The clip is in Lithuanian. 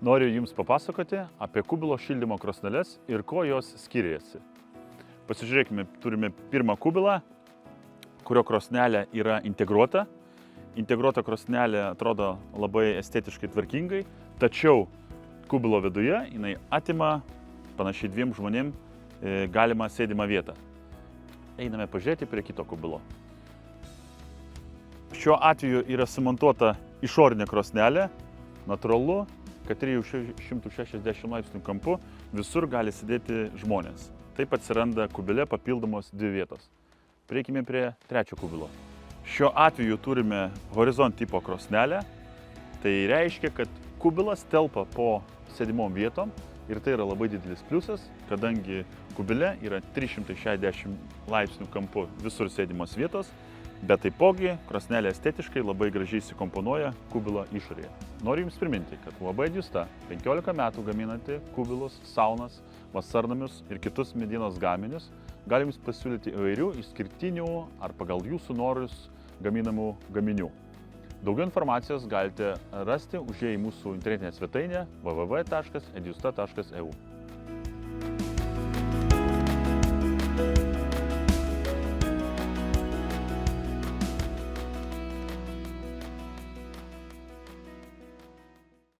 Noriu Jums papasakoti apie kubilo šildymo krosneles ir ko jos skiriasi. Pasižiūrėkime, turime pirmą kubilą, kurio krosnelė yra integruota. Integruota krosnelė atrodo labai estetiškai tvarkingai, tačiau kubilo viduje jinai atima panašiai 2 žmonėm galimą sėdimą vietą. Einame pažiūrėti prie kito kubilo. Šiuo atveju yra sumontuota išorinė krosnelė, natūralu, kad 360 laipsnių kampu visur gali sėdėti žmonės. Taip atsiranda kubile papildomos 2 vietos. Prieikime prie trečio kubilo. Šiuo atveju turime horizont tipo krosnelę. Tai reiškia, kad kubilas telpa po sėdimom vietom ir tai yra labai didelis pliusas, kadangi kubile yra 360 laipsnių kampu visur sėdimos vietos, bet taipogi krosnelė estetiškai labai gražiai įsikomponuoja kubilo išorėje. Noriu Jums priminti, kad UAB Edjusta 15 metų gaminanti kubilus, saunas, vasarnamius ir kitus medienos gaminius gali Jums pasiūlyti įvairių išskirtinių ar pagal Jūsų norus gaminamų gaminių. Daugiau informacijos galite rasti užėję į mūsų internetinę svetainę www.edjusta.eu.